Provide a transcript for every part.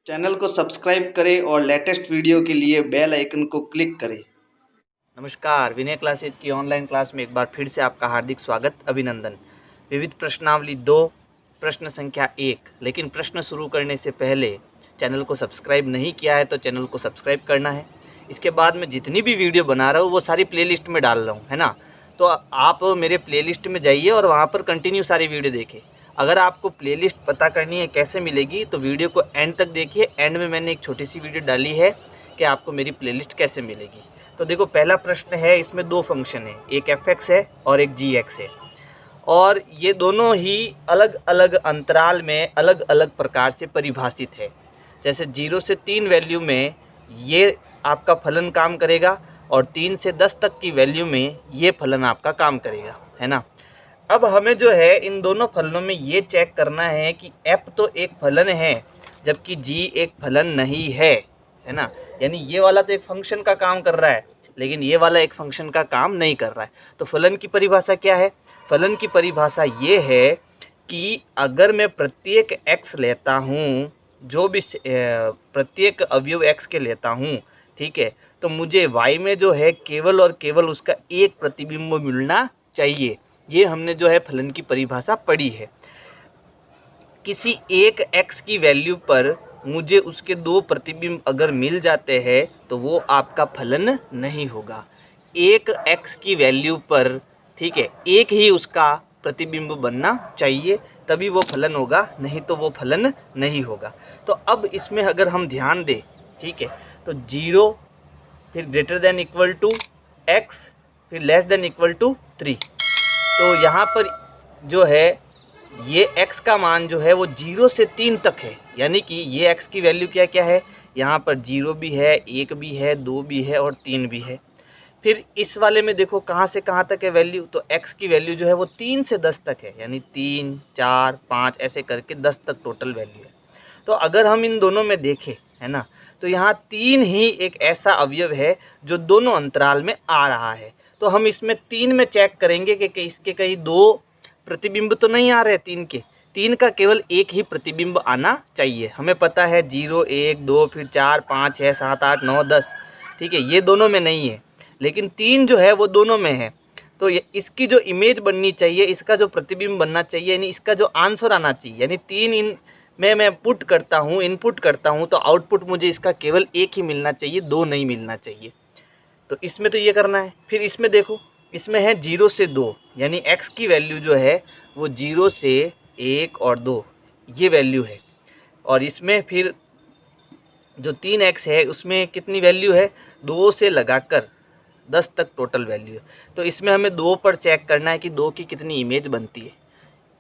Channel को subscribe करें और लेटेस्ट वीडियो के लिए बेल आइकन को क्लिक करें। नमस्कार, विनय क्लासेज की ऑनलाइन क्लास में एक बार फिर से आपका हार्दिक स्वागत, अभिनंदन। विविध प्रश्नावली 2, प्रश्न संख्या 1। लेकिन प्रश्न शुरू करने से पहले चैनल को सब्सक्राइब नहीं किया है तो चैनल को सब्सक्राइब करना है। इसके बाद मैं जितनी भी वीडियो बना रहा हूँ वो सारी प्लेलिस्ट में डाल रहा हूँ, है ना। तो आप मेरे प्लेलिस्ट में जाइए और वहाँ पर कंटिन्यू सारी वीडियो देखें। अगर आपको प्लेलिस्ट पता करनी है कैसे मिलेगी तो वीडियो को एंड तक देखिए। एंड में मैंने एक छोटी सी वीडियो डाली है कि आपको मेरी प्लेलिस्ट कैसे मिलेगी। तो देखो, पहला प्रश्न है, इसमें दो फंक्शन है, एक fx है और एक gx है, और ये दोनों ही अलग अलग अंतराल में अलग अलग प्रकार से परिभाषित है। जैसे 0 से 3 वैल्यू में ये आपका फलन काम करेगा और 3 से 10 तक की वैल्यू में ये फलन आपका काम करेगा, है ना। अब हमें जो है इन दोनों फलनों में ये चेक करना है कि f तो एक फलन है जबकि g एक फलन नहीं है ना। यानी ये वाला तो एक फंक्शन का काम कर रहा है लेकिन ये वाला एक फंक्शन का काम नहीं कर रहा है। तो फलन की परिभाषा क्या है? फलन की परिभाषा ये है कि अगर मैं प्रत्येक x लेता हूँ, जो भी प्रत्येक अवयव x के लेता हूँ, ठीक है, तो मुझे y में जो है केवल और केवल उसका एक प्रतिबिंब मिलना चाहिए। ये हमने जो है फलन की परिभाषा पढ़ी है। किसी एक x की वैल्यू पर मुझे उसके दो प्रतिबिंब अगर मिल जाते हैं तो वो आपका फलन नहीं होगा। एक x की वैल्यू पर, ठीक है, एक ही उसका प्रतिबिंब बनना चाहिए, तभी वो फलन होगा, नहीं तो वो फलन नहीं होगा। तो अब इसमें अगर हम ध्यान दें, ठीक है, तो 0 फिर greater than equal to x फिर लेस देन इक्वल टू 3। तो यहाँ पर जो है ये x का मान जो है वो 0 से 3 तक है, यानी कि ये x की वैल्यू क्या क्या है, यहाँ पर 0 भी है, 1 भी है, 2 भी है और 3 भी है। फिर इस वाले में देखो कहाँ से कहाँ तक है वैल्यू, तो x की वैल्यू जो है वो 3 से 10 तक है, यानी 3, 4, 5 ऐसे करके 10 तक टोटल वैल्यू है। तो अगर हम इन दोनों में देखें, है ना, तो यहाँ 3 ही एक ऐसा अवयव है जो दोनों अंतराल में आ रहा है। तो हम इसमें 3 में चेक करेंगे कि इसके कहीं दो प्रतिबिंब तो नहीं आ रहे। 3 का केवल एक ही प्रतिबिंब आना चाहिए। हमें पता है 0, 1, 2 फिर 4, 5, 6, 7, 8, 9, 10, ठीक है, ये दोनों में नहीं है, लेकिन 3 जो है वो दोनों में है। तो इसकी जो इमेज बननी चाहिए, इसका जो प्रतिबिंब बनना चाहिए, यानी इसका जो आंसर आना चाहिए, यानी 3 इन में मैं पुट करता हूँ, इनपुट करता हूँ, तो आउटपुट मुझे इसका केवल एक ही मिलना चाहिए, दो नहीं मिलना चाहिए। तो इसमें तो ये करना है। फिर इसमें देखो, इसमें है 0 से 2, यानी x की वैल्यू जो है वो 0 से 1 और 2 ये वैल्यू है। और इसमें फिर जो 3x है उसमें कितनी वैल्यू है, 2 से लगाकर 10 तक टोटल वैल्यू है। तो इसमें हमें 2 पर चेक करना है कि 2 की कितनी इमेज बनती है।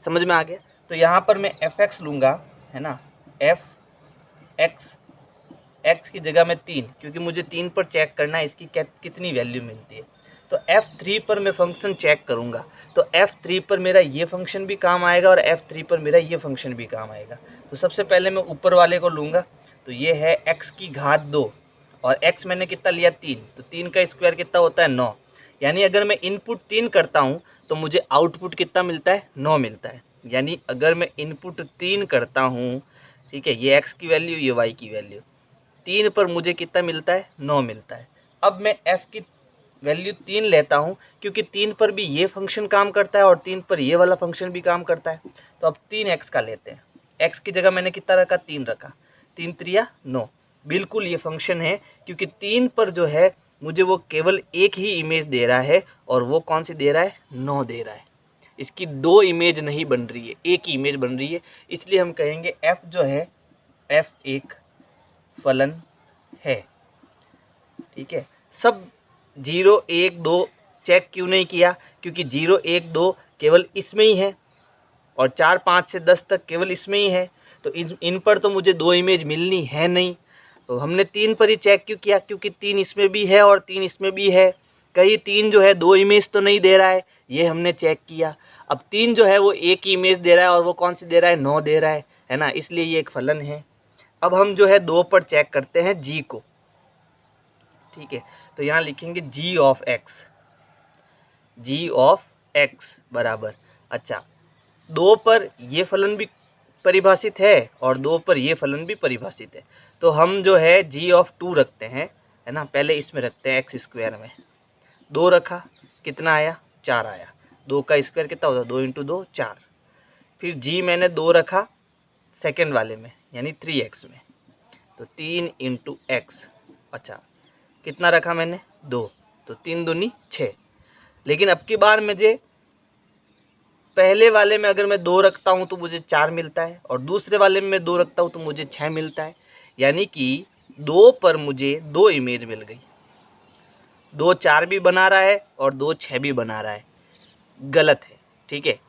समझ में आ गया? तो यहाँ पर मैं fx लूँगा, है ना, fx, x की जगह में 3, क्योंकि मुझे 3 पर चेक करना है इसकी कितनी वैल्यू मिलती है। तो f3 पर मैं फंक्शन चेक करूँगा, तो f3 पर मेरा ये फंक्शन भी काम आएगा और f3 पर मेरा ये फंक्शन भी काम आएगा। तो सबसे पहले मैं ऊपर वाले को लूँगा, तो ये है x की घात 2 और x मैंने कितना लिया 3, तो 3 का स्क्वायर कितना होता है 9। यानी अगर मैं इनपुट 3 करता हूँ तो मुझे आउटपुट कितना मिलता है, 9 मिलता है। यानी अगर मैं इनपुट 3 करता हूँ, ठीक है, ये x की वैल्यू, ये y की वैल्यू, 3 पर मुझे कितना मिलता है, 9 मिलता है। अब मैं f की वैल्यू 3 लेता हूँ, क्योंकि 3 पर भी ये फंक्शन काम करता है और 3 पर ये वाला फंक्शन भी काम करता है। तो अब 3x का लेते हैं। x की जगह मैंने कितना रखा, 3 रखा, 3 3 9, बिल्कुल ये फंक्शन है, क्योंकि 3 पर जो है मुझे वो केवल एक ही इमेज दे रहा है, और वो कौन सी दे रहा है, 9 दे रहा है। इसकी दो इमेज नहीं बन रही है, एक ही इमेज बन रही है। इसलिए हम कहेंगे f जो है, f एक फलन है। ठीक है, सब 0, 1, 2 चेक क्यों नहीं किया, क्योंकि 0, 1, 2 केवल इसमें ही है और 4, 5 से 10 तक केवल इसमें ही है। तो इन पर तो मुझे दो इमेज मिलनी है नहीं। तो हमने 3 पर ही चेक क्यों किया, क्योंकि 3 इसमें भी है और 3 इसमें भी है। कहीं 3 जो है दो इमेज तो नहीं दे रहा है, ये हमने चेक किया। अब 3 जो है वो एक ही इमेज दे रहा है, और वो कौन सी दे रहा है, 9 दे रहा है ना, इसलिए ये एक फलन है। अब हम जो है 2 पर चेक करते हैं g को। ठीक है, तो यहाँ लिखेंगे g ऑफ x बराबर, अच्छा, 2 पर ये फलन भी परिभाषित है और 2 पर ये फलन भी परिभाषित है। तो हम जो है g(2) रखते हैं, है ना। पहले इसमें रखते हैं x² में 2 रखा, कितना आया 4 आया। 2 का स्क्वायर कितना होता है 2 × 2 4। फिर g मैंने 2 रखा सेकेंड वाले में यानी 3x में, तो 3 × x। अच्छा कितना रखा मैंने 2, तो 3 दूनी 6। लेकिन अब की बार मुझे पहले वाले में अगर मैं 2 रखता हूँ तो मुझे 4 मिलता है और दूसरे वाले में मैं 2 रखता हूँ तो मुझे 6 मिलता है। यानी कि 2 पर मुझे 2 इमेज मिल गई। 2 4 भी बना रहा है और 2 6 भी बना रहा है, गलत है, ठीक है।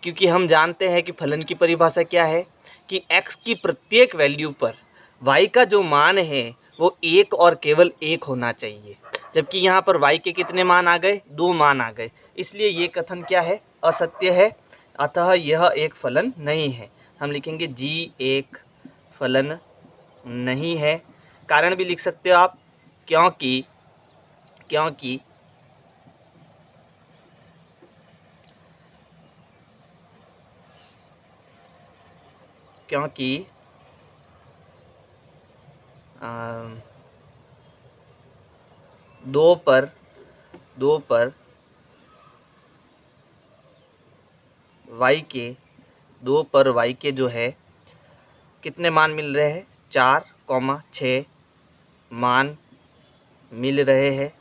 क्योंकि हम जानते हैं कि फलन की परिभाषा क्या है कि x की प्रत्येक वैल्यू पर y का जो मान है वो 1 और केवल 1 होना चाहिए, जबकि यहाँ पर y के कितने मान आ गए 2 मान आ गए। इसलिए ये कथन क्या है असत्य है, अतः यह एक फलन नहीं है। हम लिखेंगे g एक फलन नहीं है। कारण भी लिख सकते हो आप, क्योंकि दो पर y के जो है कितने मान मिल रहे हैं 4, 6 मान मिल रहे हैं,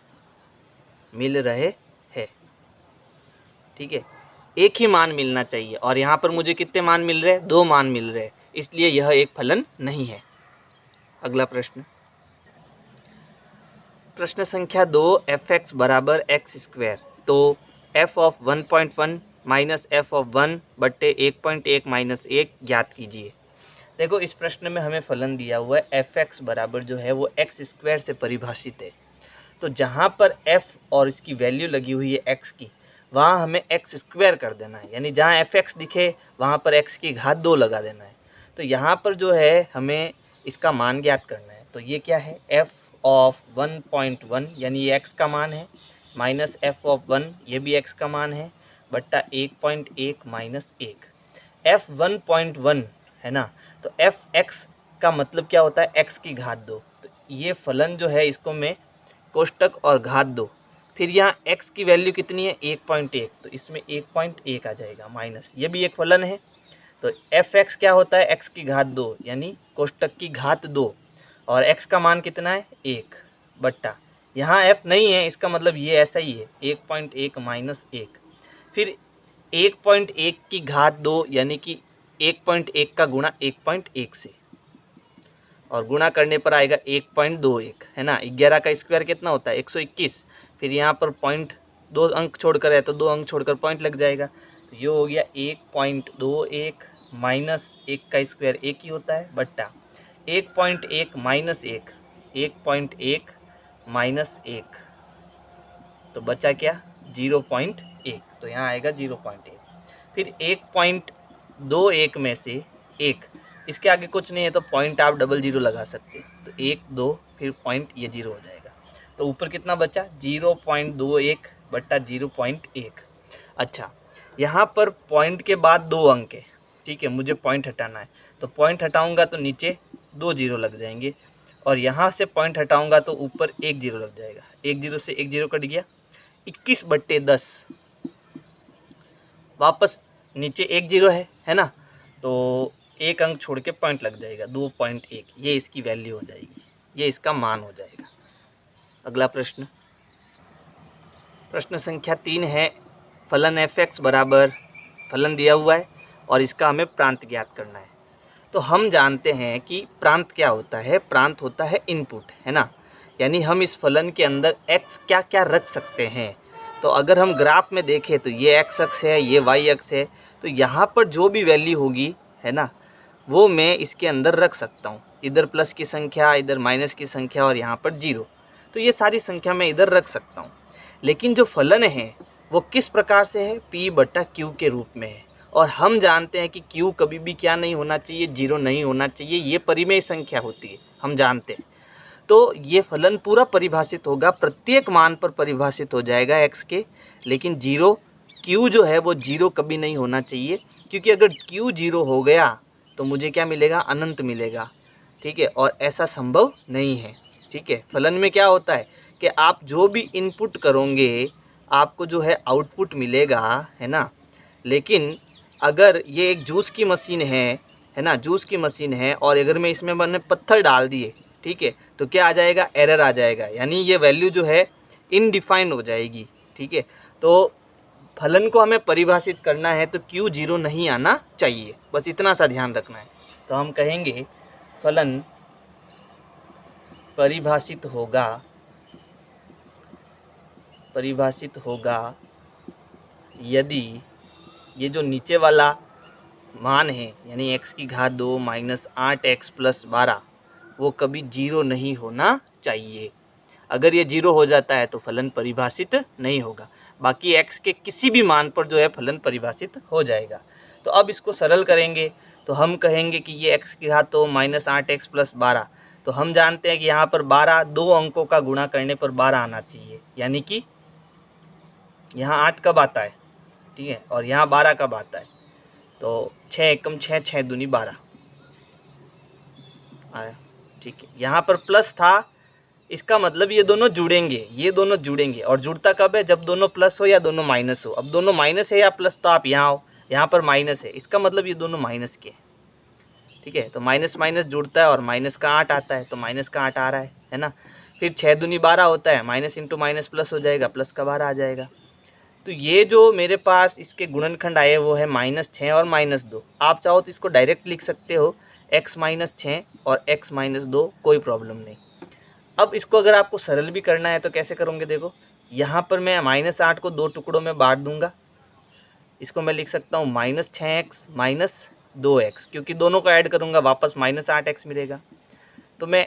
ठीक है। एक ही मान मिलना चाहिए और यहाँ पर मुझे कितने मान मिल रहे हैं 2 मान मिल रहे हैं, इसलिए यह एक फलन नहीं है। अगला प्रश्न संख्या 2 fx बराबर x²। तो f of 1.1 minus f of 1 बट्टे 1.1 माइनस 1 ज्ञात कीजिए। देखो इस प्रश्न में हमें फलन दिया हुआ है fx बराबर जो है वो x² से परिभाषित है। तो जहाँ पर f और इसकी वैल्यू लगी हुई है x की, वहाँ हमें x² कर देना है, यानी जहाँ fx दिखे वहाँ पर x की घात 2 लगा देना है। तो यहाँ पर जो है हमें इसका मान ज्ञात करना है। तो ये क्या है f ऑफ 1.1 यानी ये x का मान है, माइनस f ऑफ 1 ये भी x का मान है, बट्टा 1.1 माइनस 1। f 1.1 है ना, तो fx का मतलब क्या होता है x की घात 2। तो ये फलन जो है इसको मैं कोष्टक और घात 2, फिर यहाँ x की वैल्यू कितनी है 1.1, तो इसमें 1.1 आ जाएगा माइनस, ये भी एक फलन है। तो fx क्या होता है x की घात 2 यानी कोष्टक की घात 2 और x का मान कितना है 1 बट्टा, यहाँ f नहीं है इसका मतलब ये ऐसा ही है 1.1 माइनस 1, फिर 1.1 की घात 2 यानी कि 1.1 का गुणा 1.1 से और गुणा करने पर आएगा 1.21 है ना। 11 का स्क्वायर कितना होता है 121, फिर यहाँ पर पॉइंट 2 अंक छोड़कर है तो 2 अंक छोड़कर पॉइंट लग जाएगा। तो ये हो गया 1.21 माइनस 1 का स्क्वायर 1 ही होता है बट्टा 1.1 माइनस 1, 1.1 माइनस 1, तो बचा क्या 0.1, तो यहाँ आएगा 0.1। फिर 1.21 में से 1, इसके आगे कुछ नहीं है तो पॉइंट आप 00 लगा सकते हैं, तो 1 2 फिर पॉइंट ये 0 हो जाएगा। तो ऊपर कितना बचा 0.21 बट्टा 0.1। अच्छा यहाँ पर पॉइंट के बाद 2 अंक है, ठीक है, मुझे पॉइंट हटाना है, तो पॉइंट हटाऊंगा तो नीचे 2 0 लग जाएंगे और यहाँ से पॉइंट हटाऊंगा तो ऊपर 1 0 लग जाएगा। 1 0 से 1 0 कट गया, 21 बट्टे 10, वापस नीचे 1 0 है ना, तो 1 अंक छोड़ के पॉइंट लग जाएगा 2.1, ये इसकी वैल्यू हो जाएगी, ये इसका मान हो जाएगा। अगला प्रश्न संख्या 3 है फलन fx बराबर, फलन दिया हुआ है और इसका हमें प्रांत ज्ञात करना है। तो हम जानते हैं कि प्रांत क्या होता है, प्रांत होता है इनपुट, है ना, यानी हम इस फलन के अंदर x क्या क्या रख सकते हैं। तो अगर हम ग्राफ में देखें तो ये x अक्ष है, ये y अक्ष है, तो यहाँ पर जो भी वैल्यू होगी है ना वो मैं इसके अंदर रख सकता हूँ, इधर प्लस की संख्या, इधर माइनस की संख्या और यहाँ पर 0, तो ये सारी संख्या मैं इधर रख सकता हूँ। लेकिन जो फलन है वो किस प्रकार से है p बटा q के रूप में है और हम जानते हैं कि q कभी भी क्या नहीं होना चाहिए 0 नहीं होना चाहिए, ये परिमेय संख्या होती है, हम जानते हैं। तो ये फलन पूरा परिभाषित होगा, प्रत्येक मान पर परिभाषित हो जाएगा x के, लेकिन 0 q जो है वो 0 कभी नहीं होना चाहिए, क्योंकि अगर q 0 हो गया तो मुझे क्या मिलेगा, अनंत मिलेगा। ठीक है, और ऐसा संभव नहीं है। ठीक है, फलन में क्या होता है कि आप जो भी इनपुट करोगे आपको जो है आउटपुट मिलेगा, है ना। लेकिन अगर ये एक जूस की मशीन है ना, जूस की मशीन है, और अगर मैं इसमें मैंने पत्थर डाल दिए, ठीक है, तो क्या आ जाएगा, एरर आ जाएगा, यानी ये वैल्यू जो है इनडिफाइंड हो जाएगी। ठीक है, तो फलन को हमें परिभाषित करना है तो Q 0 नहीं आना चाहिए, बस इतना सा ध्यान रखना है। तो हम कहेंगे फलन परिभाषित होगा यदि ये जो नीचे वाला मान है यानी x की घात 2 माइनस 8x प्लस 12 वो कभी 0 नहीं होना चाहिए। अगर ये 0 हो जाता है तो फलन परिभाषित नहीं होगा, बाकी x के किसी भी मान पर जो है फलन परिभाषित हो जाएगा। तो अब इसको सरल करेंगे तो हम कहेंगे कि ये x की घात तो माइनस 8x प्लस 12, तो हम जानते हैं कि यहाँ पर 12 दो अंकों का गुणा करने पर 12 आना चाहिए, यानी कि यहाँ 8 कब आता है, ठीक है, और यहाँ 12 कब आता है, तो 6 एकम 6, 6 दूनी 12 आया। ठीक है, यहाँ पर प्लस था, इसका मतलब ये दोनों जुड़ेंगे, और जुड़ता कब है, जब दोनों प्लस हो या दोनों माइनस हो। अब दोनों माइनस है या प्लस, तो आप यहाँ आओ, यहाँ पर माइनस है, इसका मतलब ये दोनों माइनस के। ठीक है, तो माइनस माइनस जुड़ता है और माइनस का 8 आता है, तो माइनस का 8 आ रहा है ना। फिर 6 दूनी 12 होता है, माइनस इंटू माइनस प्लस हो जाएगा, प्लस का 12 आ जाएगा। तो ये जो मेरे पास इसके गुणनखंड आए वो है -6 और -2। आप चाहो तो इसको डायरेक्ट लिख सकते हो x - 6 और x - 2, कोई प्रॉब्लम नहीं। अब इसको अगर आपको सरल भी करना है तो कैसे करोगे, देखो यहाँ पर मैं -8 को 2 टुकड़ों में बांट दूंगा। इसको मैं लिख सकता हूँ -6x - 2x, क्योंकि दोनों को ऐड करूँगा वापस -8x मिलेगा। तो मैं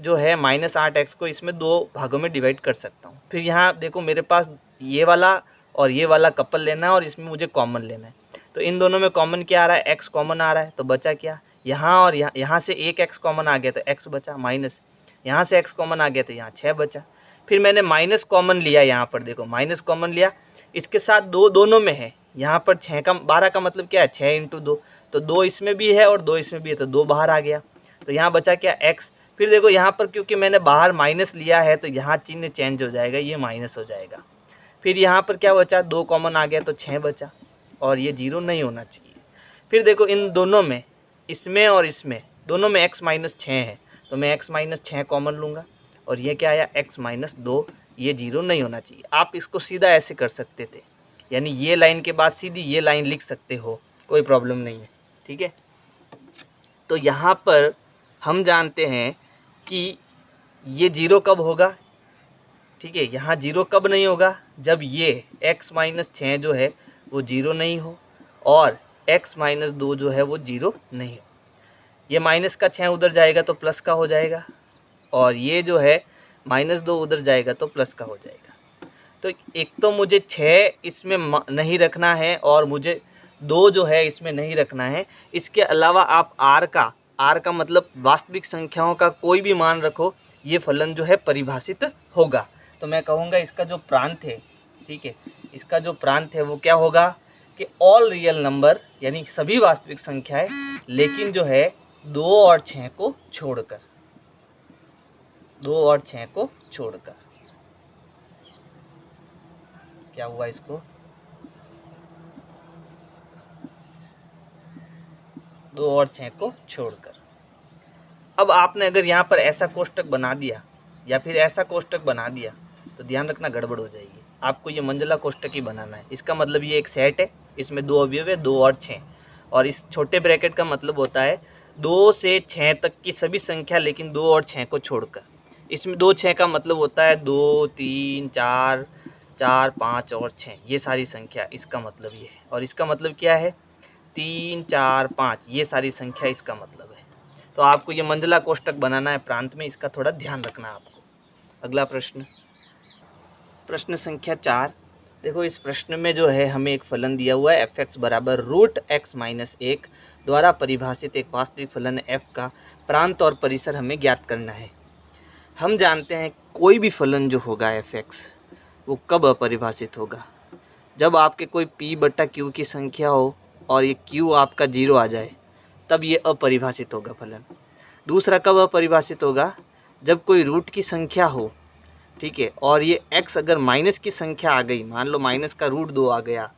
जो है -8x को इसमें 2 भागों में डिवाइड कर सकता हूँ। फिर यहाँ देखो मेरे पास ये वाला और ये वाला कपल लेना है और इसमें मुझे कॉमन लेना है। तो इन दोनों में कॉमन क्या आ रहा है, x कॉमन आ रहा है, तो बचा क्या, यहाँ और यहाँ से एक x कॉमन आ गया तो x बचा, माइनस यहाँ से x कॉमन आ गया तो यहाँ 6 बचा। फिर मैंने माइनस कॉमन लिया, यहाँ पर देखो माइनस कॉमन लिया, इसके साथ दोनों में है, यहाँ पर 6 का 12 का मतलब क्या है, 6 इंटू 2, तो 2 इसमें भी है और 2 इसमें भी है, तो 2 बाहर आ गया, तो यहाँ बचा क्या, x। फिर देखो यहाँ पर क्योंकि मैंने बाहर माइनस लिया है तो यहाँ चिन्ह चेंज हो जाएगा, ये माइनस हो जाएगा। फिर यहाँ पर क्या बचा, 2 कॉमन आ गया तो 6 बचा, और ये 0 नहीं होना चाहिए। फिर देखो इन दोनों में, इसमें और इसमें दोनों में x - 6 है, तो मैं x - 6 कॉमन लूँगा, और ये क्या आया, x - 2, ये 0 नहीं होना चाहिए। आप इसको सीधा ऐसे कर सकते थे, यानी ये लाइन के बाद सीधी ये लाइन लिख सकते हो, कोई प्रॉब्लम नहीं है। ठीक है, तो यहाँ पर हम जानते हैं कि ये 0 कब होगा, ठीक है, यहाँ 0 कब नहीं होगा, जब ये x - 6 जो है वो 0 नहीं हो और x - 2 जो है वो 0 नहीं हो। ये माइनस का 6 उधर जाएगा तो प्लस का हो जाएगा, और ये जो है -2 उधर जाएगा तो प्लस का हो जाएगा। तो एक तो मुझे 6 इसमें नहीं रखना है और मुझे 2 जो है इसमें नहीं रखना है। इसके अलावा आप r का मतलब वास्तविक संख्याओं का कोई भी मान रखो, ये फलन जो है परिभाषित होगा। तो मैं कहूँगा इसका जो प्रांत है, ठीक है, इसका जो प्रांत है वो क्या होगा कि ऑल रियल नंबर, यानी सभी वास्तविक संख्याएं, लेकिन जो है 2 और 6 को छोड़कर, 2 और 6 को छोड़कर। क्या हुआ इसको, 2 और 6 को छोड़कर। अब आपने अगर यहाँ पर ऐसा कोष्टक बना दिया या फिर ऐसा कोष्टक बना दिया तो ध्यान रखना गड़बड़ हो जाएगी। आपको ये मंझला कोष्टक ही बनाना है। इसका मतलब ये एक सेट है, इसमें 2 अवयव है, 2 और 6, और इस छोटे ब्रैकेट का मतलब होता है 2 से 6 तक की सभी संख्या, लेकिन 2 और 6 को छोड़कर। इसमें 2 6 का मतलब होता है 2 3 4 4 5 और 6, ये सारी संख्या, इसका मतलब ये है। और इसका मतलब क्या है, 3 4 5, ये सारी संख्या इसका मतलब है। तो आपको ये मंझला कोष्टक बनाना है प्रांत में, इसका थोड़ा ध्यान रखना है आपको। अगला प्रश्न, प्रश्न संख्या 4। देखो इस प्रश्न में जो है हमें एक फलन दिया हुआ है f(x) बराबर √x - 1 द्वारा परिभाषित एक वास्तविक फलन f का प्रांत और परिसर हमें ज्ञात करना है। हम जानते हैं कोई भी फलन जो होगा f(x) वो कब अपरिभाषित होगा, जब आपके कोई p/q की संख्या हो और ये q आपका 0 आ जाए, तब ये अपरिभाषित होगा फलन। दूसरा कब अपरिभाषित होगा, जब कोई रूट की संख्या हो, ठीक है, और ये x अगर माइनस की संख्या आ गई, मान लो माइनस का रूट 2 आ गया,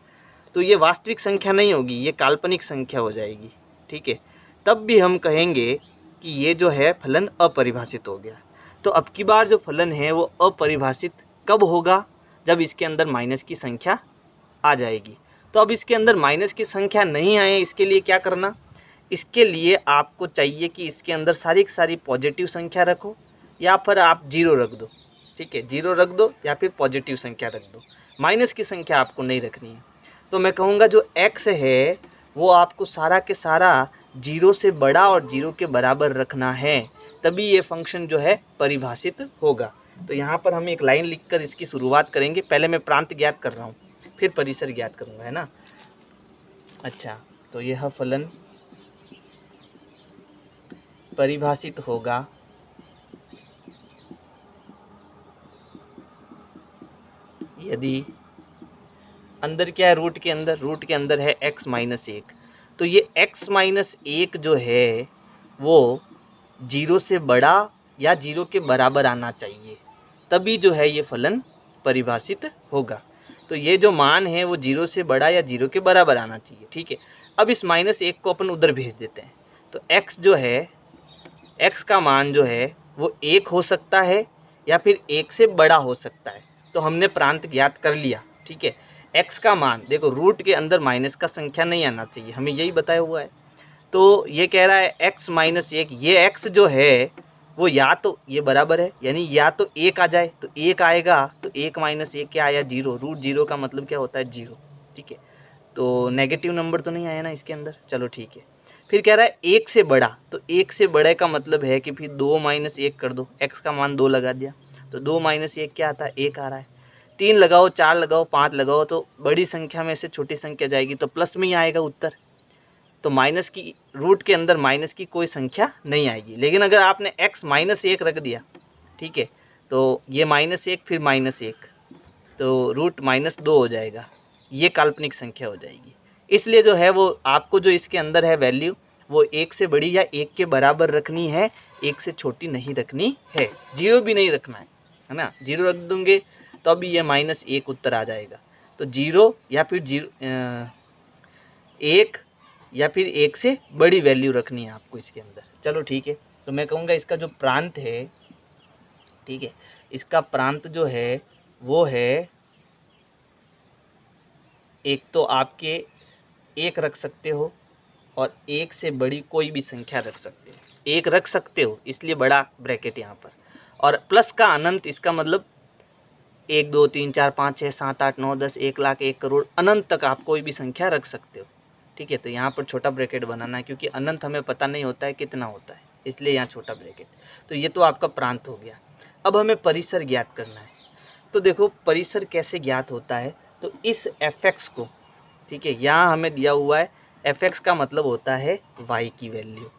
तो ये वास्तविक संख्या नहीं होगी, ये काल्पनिक संख्या हो जाएगी, ठीक है। तब भी हम कहेंगे कि ये जो है फलन अपरिभाषित हो गया। तो अब की बार जो फलन है वो अपरिभाषित कब होगा, जब इसके अंदर माइनस की संख्या आ जाएगी। तो अब इसके अंदर माइनस की संख्या नहीं आए, इसके लिए क्या करना, इसके लिए आपको चाहिए कि इसके अंदर सारी की सारी पॉजिटिव संख्या रखो, या फिर आप 0 रख दो, ठीक है, 0 रख दो या फिर पॉजिटिव संख्या रख दो, माइनस की संख्या आपको नहीं रखनी है। तो मैं कहूँगा जो x है वो आपको सारा के सारा 0 से बड़ा और 0 के बराबर रखना है, तभी ये फंक्शन जो है परिभाषित होगा। तो यहाँ पर हम एक लाइन लिखकर इसकी शुरुआत करेंगे। पहले मैं प्रांत ज्ञात कर रहा हूँ, फिर परिसर ज्ञात करूँगा, है ना। अच्छा, तो यह फलन परिभाषित होगा यदि अंदर क्या है, रूट के अंदर है x माइनस 1। तो ये x माइनस 1 जो है वो 0 से बड़ा या 0 के बराबर आना चाहिए, तभी जो है ये फलन परिभाषित होगा। तो ये जो मान है वो 0 से बड़ा या 0 के बराबर आना चाहिए, ठीक है। अब इस माइनस 1 को अपन उधर भेज देते हैं, तो x जो है, x का मान जो है वो 1 हो सकता है या फिर 1 से बड़ा हो सकता है। तो हमने प्रांत ज्ञात कर लिया, ठीक है। x का मान देखो, रूट के अंदर माइनस का संख्या नहीं आना चाहिए, हमें यही बताया हुआ है। तो ये कह रहा है x माइनस 1, ये x जो है वो या तो ये बराबर है, यानी या तो 1 आ जाए, तो 1 आएगा, तो 1 माइनस 1 क्या आया, 0। रूट 0 का मतलब क्या होता है, 0, ठीक है। तो नेगेटिव नंबर तो नहीं आया ना इसके अंदर, चलो ठीक है। फिर कह रहा है 1 से बड़ा, तो 1 से बड़े का मतलब है कि फिर 2 माइनस 1 कर दो, x का मान 2 लगा दिया, तो 2 माइनस 1 क्या आता है, 1 आ रहा है। 3 लगाओ, 4 लगाओ, 5 लगाओ, तो बड़ी संख्या में से छोटी संख्या जाएगी, तो प्लस में ही आएगा उत्तर। तो माइनस की, रूट के अंदर माइनस की कोई संख्या नहीं आएगी। लेकिन अगर आपने x माइनस 1 रख दिया, ठीक है, तो ये माइनस 1 फिर माइनस 1, तो रूट माइनस 2 हो जाएगा, ये काल्पनिक संख्या हो जाएगी। इसलिए जो है वो आपको जो इसके अंदर है वैल्यू वो 1 से बड़ी या 1 के बराबर रखनी है, 1 से छोटी नहीं रखनी है, 0 भी नहीं रखना है ना। 0 रख दूंगे तो अभी ये माइनस 1 उत्तर आ जाएगा। तो 0 या फिर 1 या फिर 1 से बड़ी वैल्यू रखनी है आपको इसके अंदर। चलो ठीक है, तो मैं कहूँगा इसका जो प्रांत है, ठीक है, इसका प्रांत जो है वो है, एक तो आपके 1 रख सकते हो और 1 से बड़ी कोई भी संख्या रख सकते हो, 1 रख सकते हो इसलिए बड़ा ब्रैकेट यहाँ पर, और प्लस का अनंत, इसका मतलब 1 2 3 4 5 6 7 8 9 10 1 लाख 1 करोड़ अनंत तक आप कोई भी संख्या रख सकते हो, ठीक है। तो यहाँ पर छोटा ब्रैकेट बनाना है, क्योंकि अनंत हमें पता नहीं होता है कितना होता है, इसलिए यहाँ छोटा ब्रैकेट। तो ये तो आपका प्रांत हो गया। अब हमें परिसर ज्ञात करना है। तो देखो परिसर कैसे ज्ञात होता है, तो इस fx को, ठीक है, यहाँ हमें दिया हुआ है fx का मतलब होता है y की वैल्यू,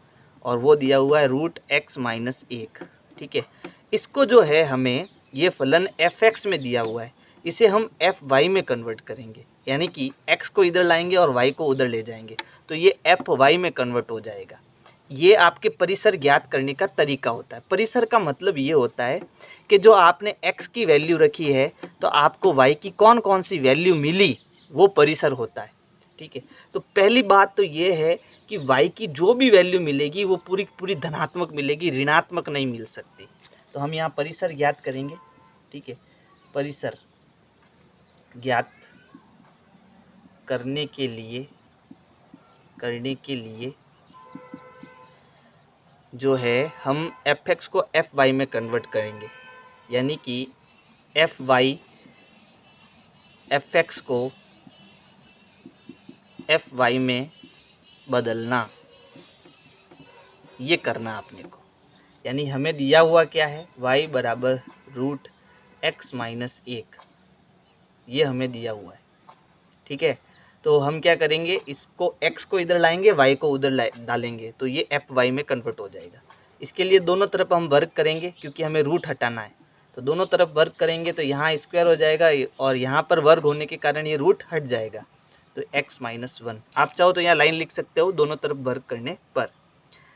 और वो दिया हुआ है रूट x माइनस 1, ठीक है। इसको जो है हमें ये फलन fx में दिया हुआ है, इसे हम fy में कन्वर्ट करेंगे, यानी कि x को इधर लाएंगे और y को उधर ले जाएंगे, तो ये fy में कन्वर्ट हो जाएगा। ये आपके परिसर ज्ञात करने का तरीका होता है। परिसर का मतलब ये होता है कि जो आपने x की वैल्यू रखी है तो आपको y की कौन कौन सी वैल्यू मिली, वो परिसर होता है, ठीक है। तो पहली बात तो ये है कि y की जो भी वैल्यू मिलेगी वो पूरी पूरी धनात्मक मिलेगी, ऋणात्मक नहीं मिल सकती। तो हम यहाँ परिसर ज्ञात करेंगे, ठीक है। परिसर ज्ञात करने के लिए जो है हम fx को fy में कन्वर्ट करेंगे, यानी कि fx को fy में बदलना, ये करना आपने को। यानी हमें दिया हुआ क्या है, y बराबर रूट x माइनस 1, ये हमें दिया हुआ है, ठीक है। तो हम क्या करेंगे, इसको x को इधर लाएंगे, y को उधर डालेंगे, तो ये fy में कन्वर्ट हो जाएगा। इसके लिए दोनों तरफ हम वर्ग करेंगे, क्योंकि हमें रूट हटाना है, तो दोनों तरफ वर्ग करेंगे तो यहाँ स्क्वायर हो जाएगा और यहाँ पर वर्ग होने के कारण ये रूट हट जाएगा। तो x-1। आप चाहो तो यहाँ लाइन लिख सकते हो दोनों तरफ वर्क करने पर।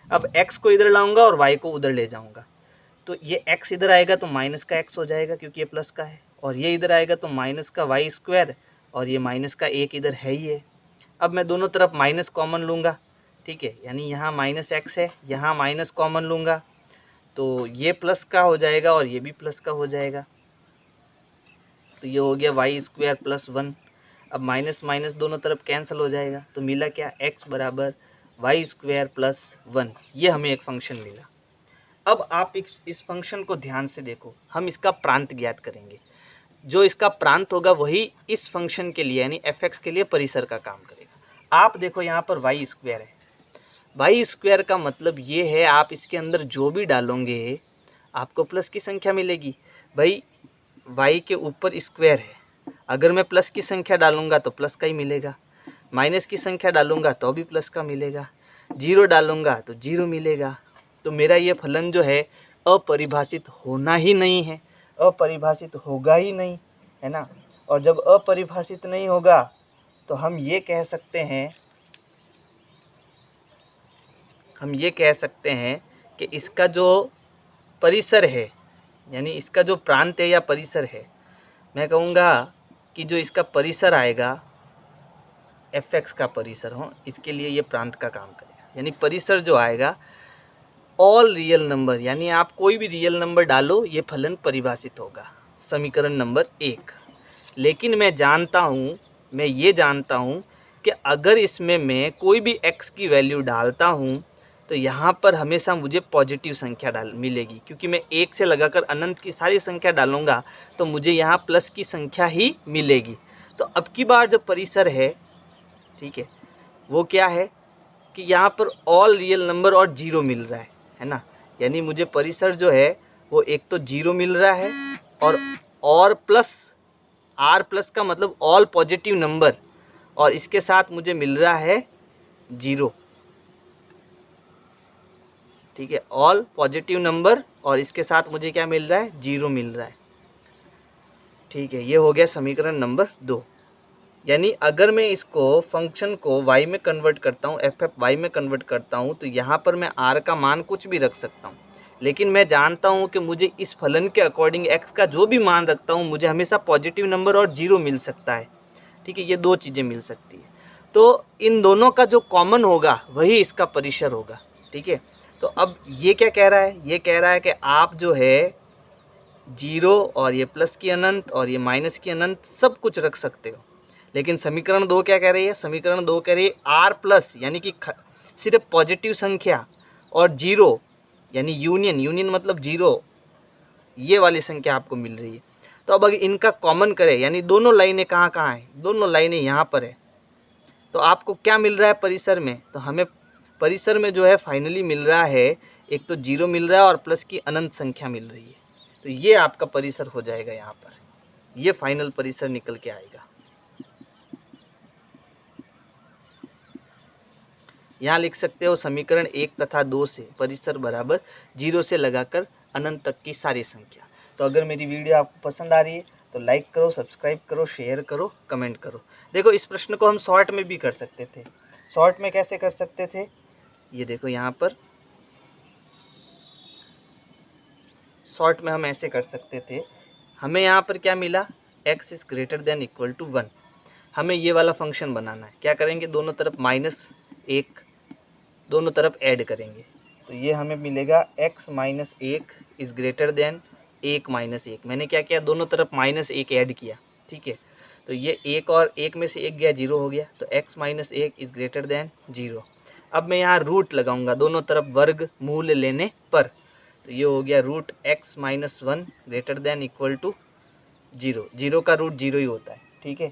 अब x को इधर लाऊंगा और y को उधर ले जाऊंगा, तो ये x इधर आएगा तो माइनस का x हो जाएगा क्योंकि ये प्लस का है, और ये इधर आएगा तो माइनस का वाई स्क्वायर, और ये माइनस का 1 इधर है ही है। अब मैं दोनों तरफ माइनस कॉमन लूँगा, ठीक है, यानी यहाँ माइनस x है, यहाँ माइनस कॉमन लूँगा तो ये प्लस का हो जाएगा और ये भी प्लस का हो जाएगा, तो ये हो गया वाई स्क्वायर प्लस 1। अब माइनस माइनस दोनों तरफ कैंसिल हो जाएगा, तो मिला क्या, x बराबर वाई स्क्वायर प्लस 1। ये हमें एक फंक्शन मिला। अब आप इस फंक्शन को ध्यान से देखो, हम इसका प्रांत ज्ञात करेंगे। जो इसका प्रांत होगा वही इस फंक्शन के लिए यानी f(x) के लिए परिसर का काम करेगा। आप देखो यहाँ पर वाई स्क्वायर है, वाई स्क्वायर का मतलब ये है आप इसके अंदर जो भी डालोगे आपको प्लस की संख्या मिलेगी। भाई वाई के ऊपर स्क्वायर है, अगर मैं प्लस की संख्या डालूंगा तो प्लस का ही मिलेगा, माइनस की संख्या डालूंगा तो भी प्लस का मिलेगा, जीरो डालूंगा तो जीरो मिलेगा। तो मेरा ये फलन जो है अपरिभाषित होना ही नहीं है, अपरिभाषित होगा ही नहीं, है ना। और जब अपरिभाषित नहीं होगा तो हम ये कह सकते हैं कि इसका जो परिसर है यानी इसका जो प्रांत है या परिसर है, मैं कहूँगा कि जो इसका परिसर आएगा f(x) का परिसर हो, इसके लिए ये प्रांत का काम करेगा। यानी परिसर जो आएगा ऑल रियल नंबर, यानी आप कोई भी रियल नंबर डालो ये फलन परिभाषित होगा, समीकरण नंबर 1। लेकिन मैं ये जानता हूँ कि अगर इसमें मैं कोई भी x की वैल्यू डालता हूँ तो यहाँ पर हमेशा मुझे पॉजिटिव संख्या मिलेगी, क्योंकि मैं 1 से लगाकर अनंत की सारी संख्या डालूँगा तो मुझे यहाँ प्लस की संख्या ही मिलेगी। तो अब की बार जो परिसर है, ठीक है, वो क्या है कि यहाँ पर ऑल रियल नंबर और जीरो मिल रहा है ना। यानी मुझे परिसर जो है वो एक तो जीरो मिल रहा है और प्लस आर प्लस का मतलब ऑल पॉजिटिव नंबर, और इसके साथ मुझे मिल रहा है जीरो, ठीक है, ऑल पॉजिटिव नंबर और इसके साथ मुझे क्या मिल रहा है, जीरो मिल रहा है, ठीक है। ये हो गया समीकरण नंबर 2। यानी अगर मैं इसको फंक्शन को y में कन्वर्ट करता हूँ, f(y) में कन्वर्ट करता हूँ, तो यहाँ पर मैं r का मान कुछ भी रख सकता हूँ, लेकिन मैं जानता हूँ कि मुझे इस फलन के अकॉर्डिंग x का जो भी मान रखता हूँ मुझे हमेशा पॉजिटिव नंबर और जीरो मिल सकता है, ठीक है, ये दो चीज़ें मिल सकती है। तो इन दोनों का जो कॉमन होगा वही इसका परिसर होगा, ठीक है। तो अब ये क्या कह रहा है, ये कह रहा है कि आप जो है जीरो और ये प्लस की अनंत और ये माइनस की अनंत सब कुछ रख सकते हो, लेकिन समीकरण 2 क्या कह रही है, समीकरण 2 कह रही है आर प्लस यानी कि सिर्फ पॉजिटिव संख्या और जीरो यानी यूनियन मतलब जीरो, ये वाली संख्या आपको मिल रही है। तो अब अगर इनका कॉमन करें यानी दोनों लाइनें कहाँ है, दोनों लाइनें यहाँ पर है, तो आपको क्या मिल रहा है परिसर में, तो हमें परिसर में जो है फाइनली मिल रहा है एक तो जीरो मिल रहा है और प्लस की अनंत संख्या मिल रही है। तो ये आपका परिसर हो जाएगा, यहाँ पर ये फाइनल परिसर निकल के आएगा। यहाँ लिख सकते हो समीकरण 1 तथा 2 से परिसर बराबर 0 से लगाकर अनंत तक की सारी संख्या। तो अगर मेरी वीडियो आपको पसंद आ रही है तो लाइक करो, सब्सक्राइब करो, शेयर करो, कमेंट करो। देखो इस प्रश्न को हम शॉर्ट में भी कर सकते थे। शॉर्ट में कैसे कर सकते थे, ये देखो यहाँ पर शॉर्ट में हम ऐसे कर सकते थे। हमें यहाँ पर क्या मिला, x is greater than equal to 1। हमें ये वाला फंक्शन बनाना है। क्या करेंगे, दोनों तरफ -1 दोनों तरफ ऐड करेंगे, तो ये हमें मिलेगा x minus 1 is greater then 1 minus 1। मैंने क्या किया, दोनों तरफ -1 ऐड किया, ठीक है। तो ये 1 और 1 में से 1 गया, 0 हो गया, तो x minus 1 is greater then 0। अब मैं यहाँ रूट लगाऊंगा दोनों तरफ वर्ग मूल लेने पर, तो ये हो गया root x minus 1 greater than equal to 0। 0 का रूट 0 ही होता है, ठीक है।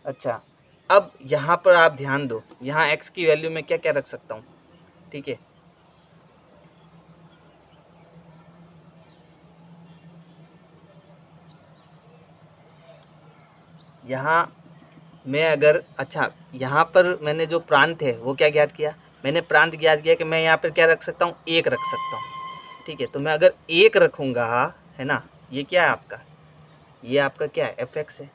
अच्छा, अब यहाँ पर आप ध्यान दो, यहाँ x की वैल्यू में क्या क्या रख सकता हूँ, ठीक है। यहाँ मैं अगर, अच्छा यहाँ पर मैंने जो प्रांत है वो क्या ज्ञात किया, मैंने प्रांत ज्ञात किया कि मैं यहाँ पर क्या रख सकता हूँ, 1 रख सकता हूँ, ठीक है। तो मैं अगर 1 रखूँगा, है ना, ये क्या है आपका, ये आपका क्या है, f(x) है,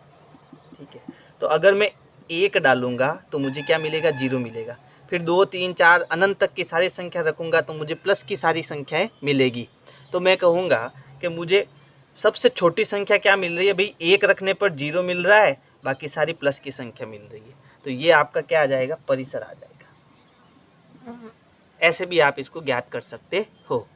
ठीक है। तो अगर मैं 1 डालूंगा तो मुझे क्या मिलेगा, 0 मिलेगा। फिर 2, 3, 4 अनंत तक की सारी संख्या रखूंगा तो मुझे प्लस की सारी संख्याएं मिलेगी। तो मैं कहूँगा कि मुझे सबसे छोटी संख्या क्या मिल रही है भाई, 1 रखने पर 0 मिल रहा है, बाकी सारी प्लस की संख्या मिल रही है। तो ये आपका क्या आ जाएगा, परिसर आ जाएगा। ऐसे भी आप इसको ज्ञात कर सकते हो।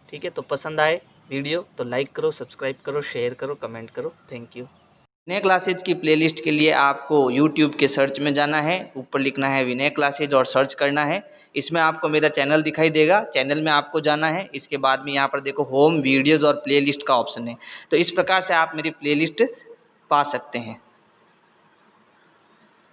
ठीक है, तो पसंद आए वीडियो तो लाइक करो, सब्सक्राइब करो, शेयर करो, कमेंट करो। Thank you. विनय क्लासेज की प्लेलिस्ट के लिए आपको YouTube के सर्च में जाना है, ऊपर लिखना है विनय क्लासेज और सर्च करना है। इसमें आपको मेरा चैनल दिखाई देगा, चैनल में आपको जाना है। इसके बाद में यहाँ पर देखो होम वीडियोज़ और प्लेलिस्ट का ऑप्शन है, तो इस प्रकार से आप मेरी प्लेलिस्ट पा सकते हैं।